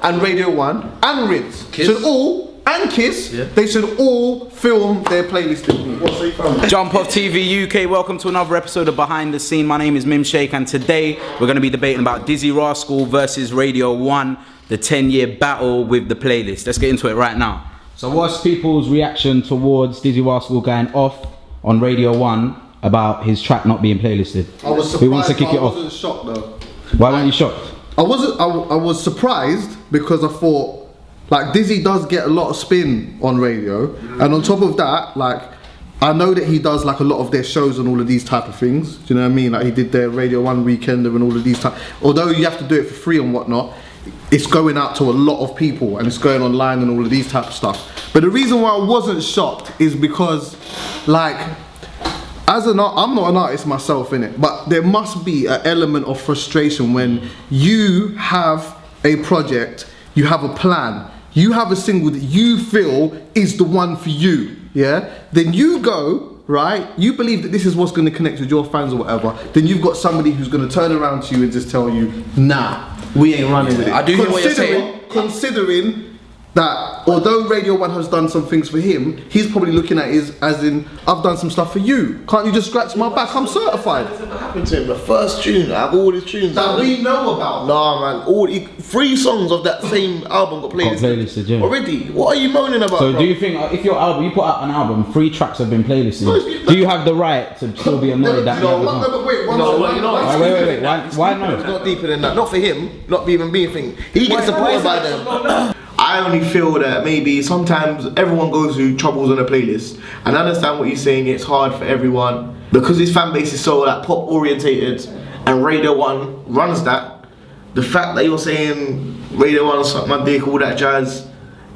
and Radio 1 and Rinse Kiss. should all, and Kiss, they should all film their playlist in me. Jump Off TV UK, welcome to another episode of Behind the Scene. My name is Mim Sheikh and today we're going to be debating about Dizzee Rascal versus Radio 1, the 10-year battle with the playlist. Let's get into it right now. So what's people's reaction towards Dizzee Rascal going off on Radio 1 about his track not being playlisted? I was surprised. Who wants to kick it off? I wasn't shocked though. Why weren't you shocked? I was surprised because I thought, like, Dizzee does get a lot of spin on radio, and on top of that, like, I know that he does like a lot of their shows and all of these type of things. Do you know what I mean? Like he did their Radio 1 Weekender and all of these type. Although you have to do it for free and whatnot, it's going out to a lot of people and it's going online and all of these type of stuff. But the reason why I wasn't shocked is because, like, I'm not an artist myself, innit, but there must be an element of frustration when you have a project, you have a plan, you have a single that you feel is the one for you, yeah? Then you go, right, you believe that this is what's going to connect with your fans or whatever, then you've got somebody who's going to turn around to you and just tell you, nah, we ain't running with it. I do hear what you're saying. Considering that although Radio 1 has done some things for him, he's probably looking at it as in, I've done some stuff for you. Can't you just scratch my back? I'm certified. What happened to him? The first tune, out of all his tunes that we know about. Nah, man, 3 songs of that same album got playlisted yeah. already. What are you moaning about? So bro? do you think if your album, you put out an album, 3 tracks have been playlisted, do you have the right to still be annoyed that the others aren't? Wait, why no? It's not deeper than that. Not for him, not even being a thing. He gets supported by them. I only feel that maybe sometimes everyone goes through troubles on a playlist, and I understand what you're saying. It's hard for everyone because his fan base is so like pop orientated, and Radio 1 runs that. The fact that you're saying Radio 1 suck my dick, all that jazz,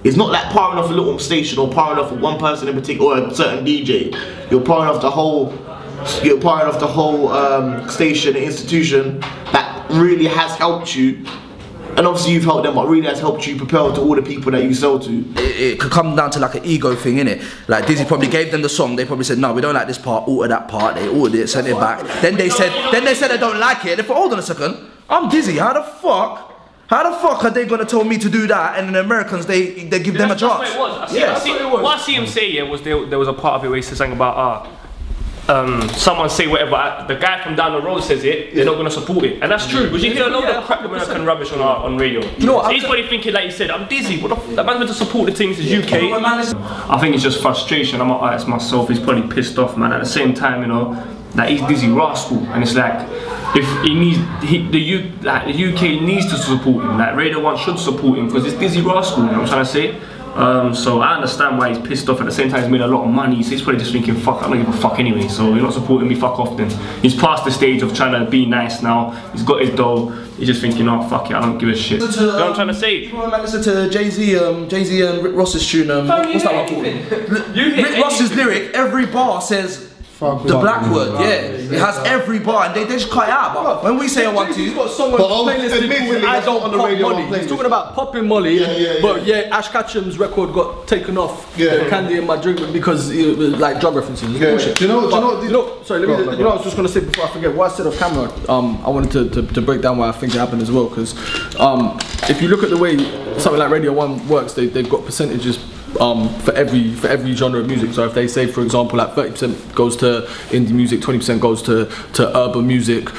it's not like powering off a little station or powering off one person in particular or a certain DJ. You're powering off the whole. You're powering off the whole station, institution that really has helped you. And obviously you've helped them, but really has helped you propel to all the people that you sell to. It could come down to like an ego thing, innit? Like Dizzee probably gave them the song, they probably said, no, we don't like this part, alter that part, they altered it, sent it back. Then they said they don't like it, they thought, hold on a second, I'm Dizzee, how the fuck are they gonna tell me to do that? And then the Americans, they give them a chance. That's what it was. What I see him say, yeah, was there was a part of it where he said something about, someone say whatever, the guy from down the road says it, they're not going to support it. And that's true, because you hear a lot of crap American rubbish on radio. You know, so he's probably thinking, like you said, I'm Dizzee, what the f, that man's meant to support the things, is UK. I think it's just frustration. I'm an artist myself, he's probably pissed off, man. At the same time, you know, like he's Dizzee Rascal, and it's like, if he needs, the UK needs to support him, like Radio 1 should support him, because it's Dizzee Rascal, you know what I'm trying to say? So I understand why he's pissed off. At the same time, he's made a lot of money, so he's probably just thinking, fuck, I don't give a fuck anyway, so you're not supporting me, fuck off then. He's past the stage of trying to be nice now, he's got his dough, he's just thinking, oh fuck it, I don't give a shit. You know what I'm trying to say? You might listen to Jay-Z and Rick Ross's tune, what's that one called? Rick Ross's lyric, every bar says the black word, yeah. It has every bar, and they just cut it out. But when we say I want to, he's got someone playlist I don't pop Molly. He's talking about popping Molly, but yeah, Ash Ketchum's record got taken off the Candy in My Drink because it was like drug references. Bullshit. Do you know? Sorry, let me. You know, I was just gonna say before I forget what I said off camera. I wanted to break down why I think it happened as well, because if you look at the way something like Radio 1 works, they've got percentages. For every genre of music. So if they say, for example, like 30% goes to indie music, 20% goes to urban music,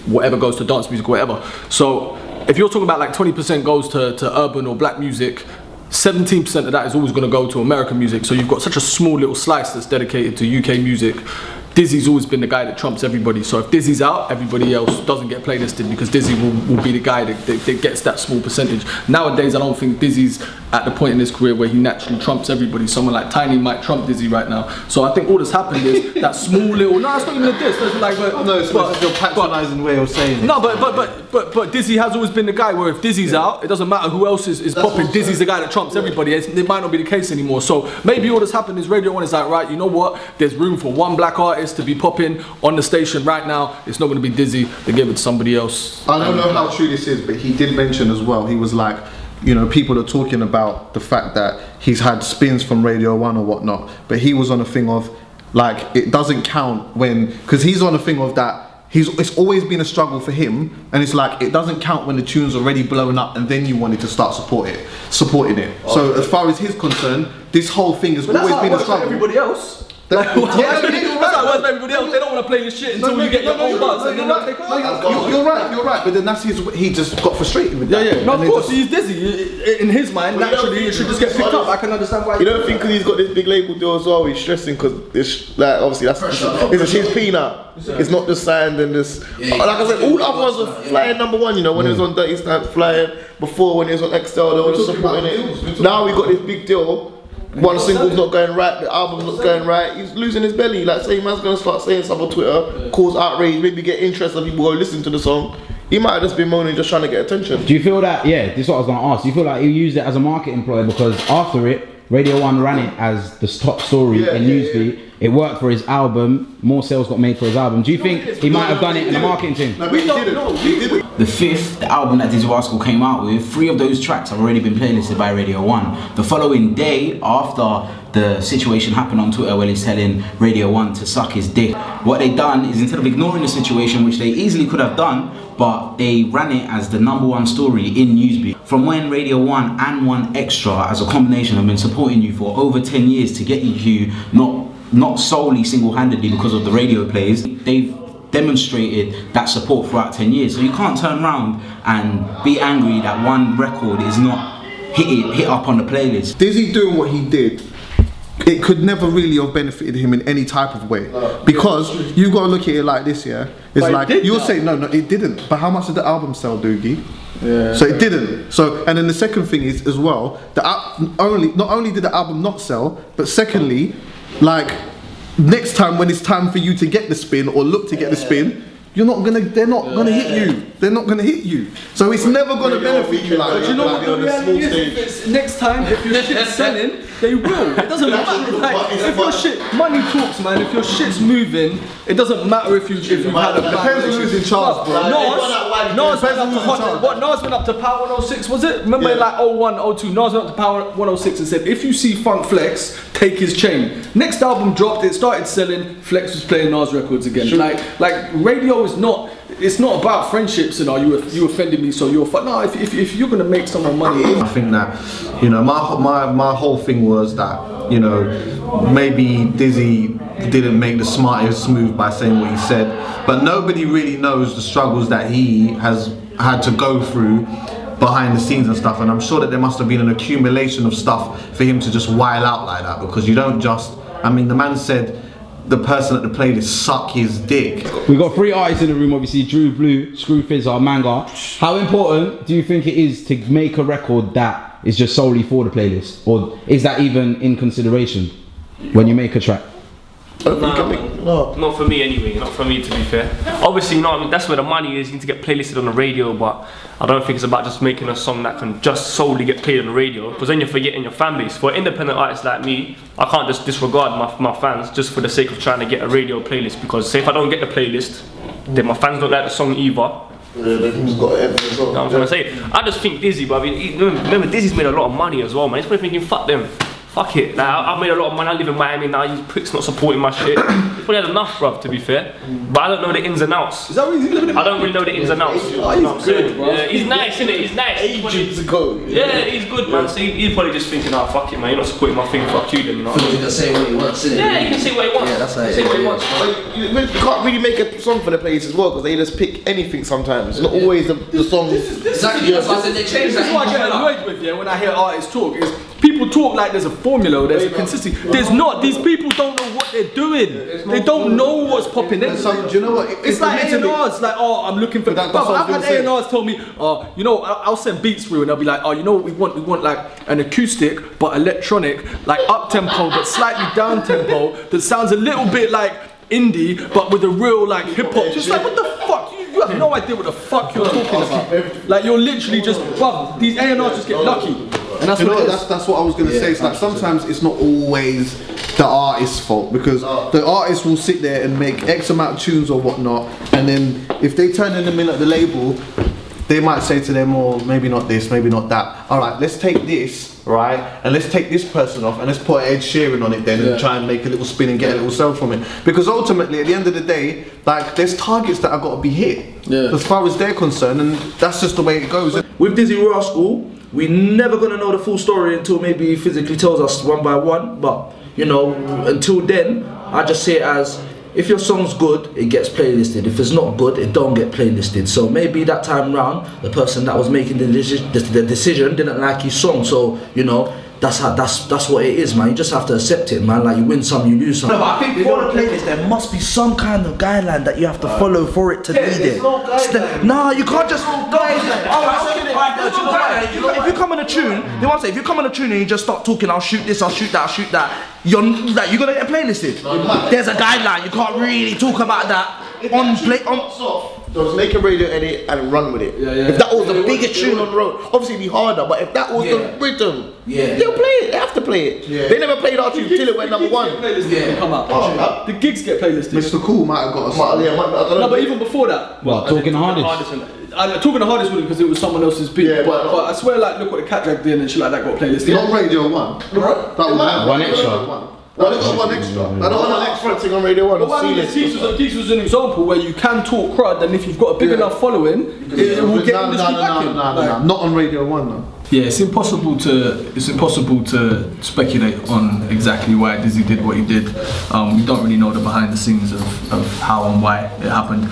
whatever goes to dance music, whatever. So if you're talking about like 20% goes to urban or black music, 17% of that is always going to go to American music. So you've got such a small little slice that's dedicated to UK music. Dizzee's always been the guy that trumps everybody. So if Dizzee's out, everybody else doesn't get playlisted because Dizzee will be the guy that gets that small percentage. Nowadays, I don't think Dizzee's at the point in his career where he naturally trumps everybody. Someone like Tiny might trump Dizzee right now. So I think all that's happened is that small little, no, it's not even a diss. That's like, no, it's your patronising way of saying it. No, but Dizzee has always been the guy where if Dizzee's out, it doesn't matter who else is popping. Dizzee's the guy that trumps everybody. It might not be the case anymore. So maybe all that's happened is Radio 1 is like, right, you know what? There's room for one black artist to be popping on the station right now. It's not going to be Dizzee. They give it to somebody else. I don't know how true this is, but he did mention as well, he was like, you know, people are talking about the fact that he's had spins from Radio 1 or whatnot, but he was on a thing of, like, it doesn't count when, because he's on a thing of that it's always been a struggle for him, and it's like it doesn't count when the tune's already blowing up and then you wanted to start supporting it. So as far as he's concerned, this whole thing has always been a struggle. Everybody else. Like, that's how it works for everybody else. They don't want to play your shit until you get your own buzz. You're right, but then that's he just got frustrated with that. Yeah. No, of course, he's Dizzee. In his mind, naturally, it should just get picked up. I can understand why. You don't think because he's got this big label deal as well, he's stressing because it's like obviously it's his peanut. It's not just signed and this. Like I said, all the other ones are flying #1. You know, when it was on Dirty Stamp, flying. Before when it was on XL, they were just supporting it. Now we got this big deal. One single's not going right, the album's not going right, he's losing his belly. Like, say man's gonna start saying something on Twitter, cause outrage, maybe get interest and people go listen to the song. He might have just been moaning, just trying to get attention. Do you feel that, this is what I was gonna ask, do you feel like he used it as a marketing ploy because after it, Radio 1 ran it as the top story in Newsbeat. It worked for his album, more sales got made for his album. Do you think he might have done it in a marketing thing? No, but he didn't. The fifth, the album that Dizzee Rascal came out with, 3 of those tracks have already been playlisted by Radio 1. The following day, after the situation happened on Twitter where he's telling Radio 1 to suck his dick, what they done is instead of ignoring the situation, which they easily could have done, but they ran it as the #1 story in Newsbeat. From when Radio 1 and 1 Extra as a combination have been supporting you for over 10 years to get you not solely single-handedly because of the radio plays, they've demonstrated that support throughout 10 years. So you can't turn around and be angry that one record is not hit up on the playlist. Dizzee doing what he did, it could never really have benefited him in any type of way. Because you got to look at it like this, yeah? It's like, you'll say, no, it didn't. But how much did the album sell, Doogie? Yeah. So it didn't. So, and then the second thing is, as well, not only did the album not sell, but secondly, like, next time when it's time for you to get the spin or look to get the spin, they're not gonna hit you. They're not gonna hit you. So it's never gonna benefit you like that. But you know what the reality is? If it's next time, if your shit's selling, they will. It doesn't matter. Like, if your shit, money talks, man. If your shit's moving, it doesn't matter if you've had a depends on who's in charge, bro. Nas went up to Nas went up to Power 106, was it? Remember in like 01, 02, Nas went up to Power 106 and said, if you see Funk Flex, take his chain. Next album dropped, it started selling, Flex was playing Nas records again. Sure. Like radio is not, it's not about friendships and you offended me so you're no, if you're gonna make someone money. I think that, you know, my whole thing was that, you know, maybe Dizzee didn't make the smartest move by saying what he said, but nobody really knows the struggles that he has had to go through behind the scenes and stuff, and I'm sure that there must have been an accumulation of stuff for him to just while out like that, because you don't just, I mean, the man said the person at the playlist suck his dick. We got 3 artists in the room, obviously, Drew Blue, Screw Fizzer, Manga. How important do you think it is to make a record that is just solely for the playlist? Or is that even in consideration when you make a track? No, not for me anyway, not for me to be fair. Obviously, you know what I mean, that's where the money is, you need to get playlisted on the radio, but I don't think it's about just making a song that can just solely get played on the radio, because then you're forgetting your fan base. For an independent artist like me, I can't just disregard my fans just for the sake of trying to get a radio playlist, because say if I don't get the playlist, then my fans don't like the song either. Who's got it? You know what I'm trying to say? I just think Dizzee, but I mean, remember Dizzee's made a lot of money as well, man. He's probably thinking, fuck them. Fuck it, like, I've made a lot of money, I live in Miami now, you pricks not supporting my shit. He's probably had enough, bruv, to be fair. But I don't know the ins and outs. Is that what he's living in? I don't really know the ins and outs. He's good, bro. Yeah, he's nice, innit? He's nice. Ages ago. Yeah, he's good, man. So he's probably just thinking, oh, fuck it, man, you're not supporting my thing, fuck you then, you know what I mean? He can say what he wants, innit? Yeah, he can say what he wants. Yeah, that's he can say what he wants. But you can't really make a song for the place as well, because they just pick anything sometimes. It's not always the song. Exactly, that's why I said they changed that. This is what I get annoyed with, yeah, when I hear artists talk, is people talk like there's a formula, there's a consistency. There's not. These people don't know what they're doing. They don't know what's popping in. So, do you know what? It's like A&Rs, like, oh, I'm looking for that. I've had A&Rs tell me, you know, I'll send beats through and they'll be like, oh, you know what we want? We want like an acoustic but electronic, like up tempo but slightly down tempo that sounds a little bit like indie but with a real like hip hop. Just like, what the fuck? You have no idea what the fuck you're talking about. Like, you're literally just, bruv, these A&Rs just get lucky. And that's, that's what I was going to say. It's like sometimes it's not always the artist's fault, because the artist will sit there and make X amount of tunes or whatnot, and then if they turn them in at the label, they might say to them, oh, maybe not this, maybe not that. All right, let's take this, right, and let's take this person off, and let's put Ed Sheeran on it then, and try and make a little spin and get a little sell from it. Because ultimately, at the end of the day, like, there's targets that have got to be hit, as far as they're concerned, and that's just the way it goes. With Dizzee Rascal, we're never gonna know the full story until maybe he physically tells us one by one. But you know, until then, I just see it as, if your song's good, it gets playlisted. If it's not good, it don't get playlisted. So maybe that time round, the person that was making the decision didn't like his song. So you know, that's what it is, man. You just have to accept it, man. Like, you win some, you lose some. No, but I think for the playlist, there must be some kind of guideline that you have to follow for it to be there. Nah, you can't just if you come on a tune, they want to say, if you come on a tune and you just start talking, I'll shoot this, I'll shoot that, I'll shoot that, you're gonna get playlisted. There's a guideline. You can't really talk about that on play on. So make a radio edit and run with it. If that was the biggest tune on the road, obviously it'd be harder, but if that was the rhythm, they'll play it, they have to play it. They never played our tune till it went number one. Come up. The gigs get playlisted. Mr. Cool might have got a song. No, but even before that. Well, Talking the Hardest. Talking the Hardest wouldn't, because it was someone else's beat. But I swear, like, look what the Cat Drag did and shit like that got playlisted. Not Radio 1. That was one extra. One extra. I don't want an extra thing on Radio 1. This was an example where you can talk crud, and if you've got a big enough following, it will get industry backing. No, not on Radio 1 though. Yeah, it's impossible to speculate on exactly why Dizzee did what he did. We don't really know the behind the scenes of how and why it happened.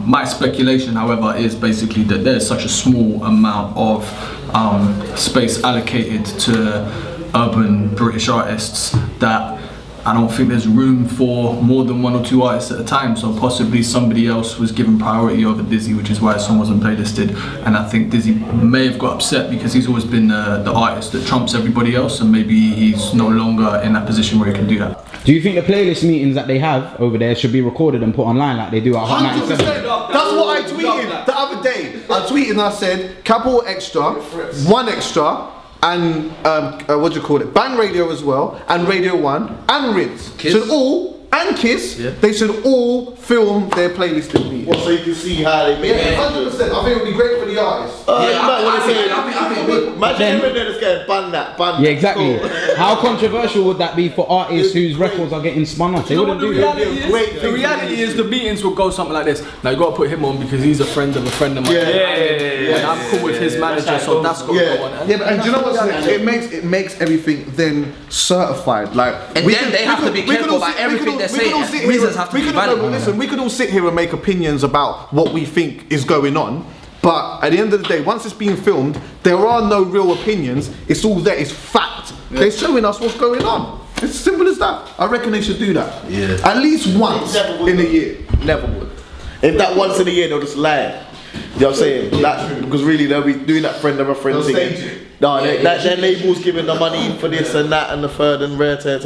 My speculation, however, is basically that there's such a small amount of space allocated to urban British artists that I don't think there's room for more than one or two artists at a time, so possibly somebody else was given priority over Dizzee, which is why his song wasn't playlisted. And I think Dizzee may have got upset because he's always been the artist that trumps everybody else, and maybe he's no longer in that position where he can do that. Do you think the playlist meetings that they have over there should be recorded and put online like they do at Hot 97? That's what I tweeted the other day. I tweeted and I said, capital extra, one extra, and what do you call it? Bang Radio as well, and Radio 1, and Rinse. Should all, and Kiss, they should all film their playlisted meetings. Well, so you can see how they make it. 100%. I think it would be great for the artists. Imagine everyone going, ban that. Yeah, exactly. How controversial would that be for artists whose records are getting spun off? They wouldn't do that. The reality is the meetings will go something like this. Now you got to put him on because he's a friend of a friend of mine. And I'm cool with his manager, so that's got to go on. Yeah, but and do you know what's next? It makes everything then certified. Like, and then they have to be careful about everything they're saying. Reasons have to be valid. Listen, we could all sit here and make opinions about what we think is going on, but at the end of the day, once it's being filmed, there are no real opinions. It's all there. It's fact. They're showing us what's going on. It's as simple as that. I reckon they should do that. Yeah. At least once in a year. Never would. If that once in a year, they'll just lie. You know what I'm saying? Like, because really they'll be doing that friend of a friend thing. No, their labels giving the money for this and that and the third and rare tear.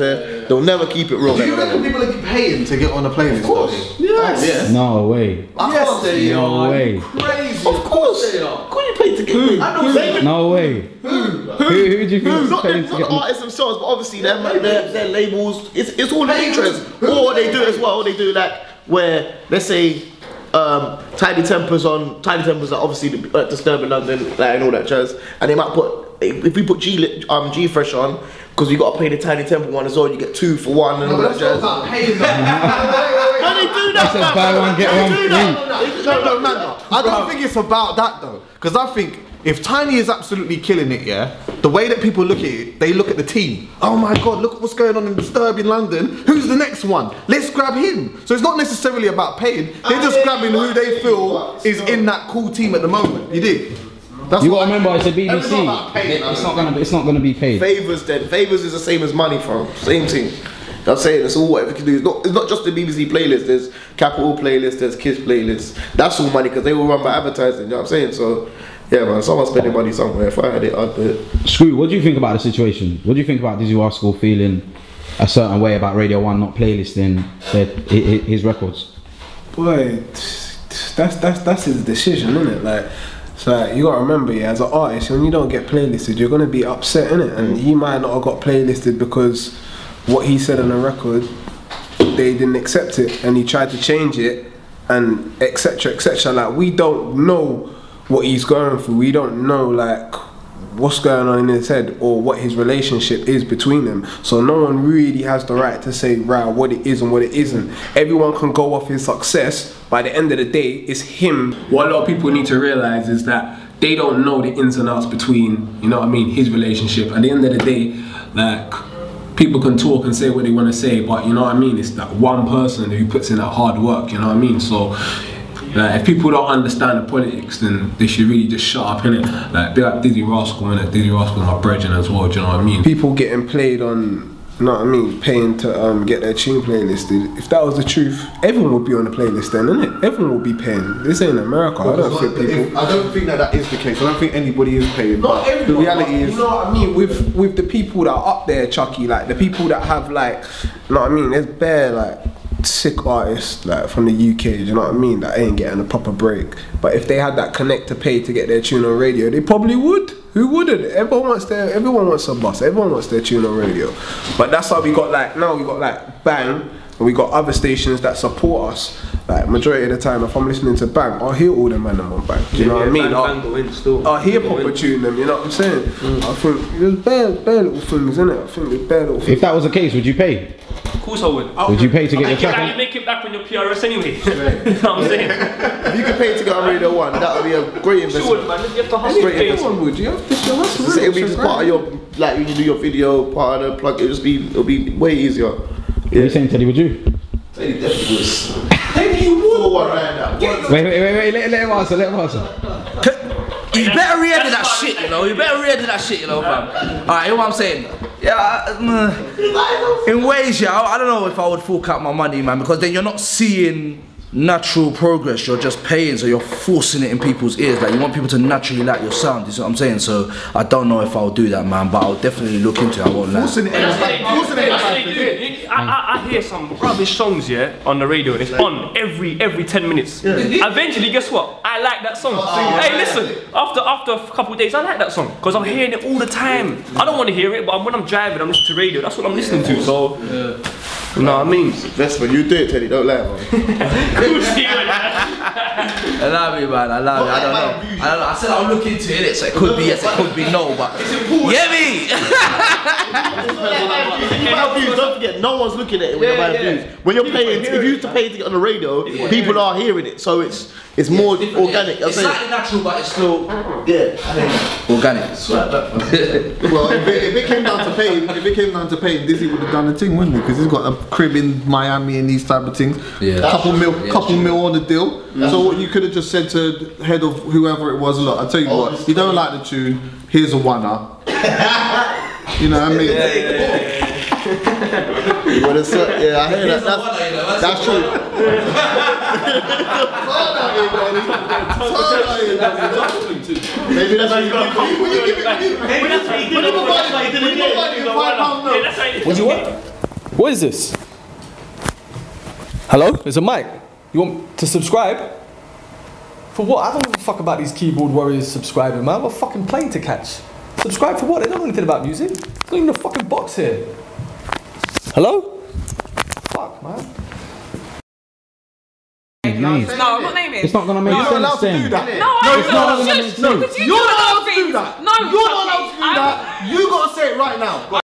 They'll never keep it real. Do you reckon people are paying to get on a playlist? Of course. Yes. No way. Yes, they are. No way. Crazy. Of course they are. Could you pay to get No way. Who do you think is paying to not get the artists themselves, but obviously their labels. It's all their interest. Or they do it as well. They do like where, let's say, Tiny Tempers are obviously disturbing London, like, and all that jazz, and they might put, if we put G Fresh on, because you got to pay the Tiny Temper one as well, you get 2 for 1 and all that jazz. No, they do that. Says buy one get one free. No. I don't think it's about that though, because I think if Tiny is absolutely killing it, the way that people look at it, they look at the team. Oh my God, look at what's going on in Disturb in London. Who's the next one? Let's grab him. So it's not necessarily about paying. They're just grabbing who they feel is in that cool team at the moment. You dig? That's you gotta remember, it's a BBC. It's not gonna be paid. Favours then. Favours is the same as money from. Same thing. I'm saying that's all whatever you can do. It's not just the BBC playlist. There's Capital playlist. There's Kiss playlist. That's all money because they all run by advertising. You know what I'm saying? So. Yeah, man, someone's spending money somewhere. If I had it, I'd do it. Screw, what do you think about the situation? What do you think about Dizzee Rascal feeling a certain way about Radio 1 not playlisting his records? Boy, that's his decision, isn't it? Like, so like, you gotta remember, as an artist, when you don't get playlisted, you're gonna be upset, innit? And he might not have got playlisted because what he said on the record, they didn't accept it, and he tried to change it, and etc. etc. Like, we don't know what he's going through. We don't know like what's going on in his head or what his relationship is between them. So no one really has the right to say right what it is and what it isn't. Everyone can go off his success. By the end of the day, it's him. What a lot of people need to realize is that they don't know the ins and outs between, you know what I mean, his relationship. At the end of the day, like, people can talk and say what they want to say, but you know what I mean, it's that one person who puts in that hard work, you know what I mean? So like, if people don't understand the politics, then they should really just shut up, innit? Like, be like Dizzee Rascal, innit? Dizzee Rascal's my brethren as well, do you know what I mean? People getting played on, you know what I mean, paying to get their tune playlisted. If that was the truth, everyone would be on the playlist then, innit? Everyone would be paying. This ain't America. I don't think people. I don't think that is the case. I don't think anybody is paying. Not but everyone, the reality is, you know what I mean. With the people that are up there, Chucky, like the people that have like, you know what I mean. There's bare like sick artists like from the UK, do you know what I mean, that ain't getting a proper break. But if they had that connect to pay to get their tune on radio, they probably would. Who wouldn't? Everyone wants a boss, everyone wants their tune on radio. But that's why we got like, now we got like Bang, and we got other stations that support us. Like majority of the time, if I'm listening to Bang, I'll hear all them man on Bang. Do you know what I mean? I'll hear proper tune them, you know what I'm saying? I think there's bare little things, innit? I think there's bare little things. If that was the case, would you pay? Of course I would. Would you pay to get your track You on? make it back on your PRS anyway. You know what I'm saying? If you could pay to get on Radio 1, that would be a great investment. Sure, man. You have to hustle. Everyone would, you have to hustle. So it'll be just part of your, like when you do your video, part of the plug, it'll be way easier. What are you saying, Teddy? Would you? Teddy definitely would. Teddy, you would. Wait, let him answer. You better re-edit that shit, you know. You better re-edit that shit, you know, fam. Alright, hear what I'm saying? Yeah, in ways, yeah, I don't know if I would fork out my money, man, because then you're not seeing natural progress. You're just paying, so you're forcing it in people's ears. Like, you want people to naturally like your sound, you see what I'm saying? So I don't know if I'll do that, man, but I'll definitely look into it. I won't lie. I hear some rubbish songs, yeah, on the radio, and it's on every 10 minutes. Eventually, guess what? I like that song. Hey, listen, after a couple of days, I like that song because I'm hearing it all the time. I don't want to hear it, but when I'm driving, I'm listening to radio. That's what I'm listening to. So, you know what I mean? Investment, you do it, Teddy. Don't lie, man. I love you, man. I love you. I don't know. I said I'll look into it, so it could be yes, it could be no, but yeah, me. Don't forget, no one's looking at it when you're buying views. When you're paying, if you used to pay to get on the radio, people are hearing it, so it's more organic. It's slightly natural, but it's still organic. well, if it came down to paying, Dizzee would have done the thing, wouldn't he? Because he's got a crib in Miami and these type of things. Yeah. Couple mil on the deal. So what you could have just said to head of whoever it was, look, I tell you what, you don't like the tune, here's a one-er. You know what I mean? Yeah, I hear that. That's true. Maybe that's why you got to when you give it. What do you want? What is this? Hello? There's a mic. You want to subscribe? For what? I don't give a fuck about these keyboard warriors subscribing, man. I've got a fucking plane to catch. Subscribe for what? They don't know anything about music. There's not even a fucking box here. Hello? Fuck, man. No, I'm not naming. It's not gonna make sense. You're not allowed to do that. No, it's not gonna make sense. You're not allowed to do that. No, You're not allowed to do that. You gotta say it right now.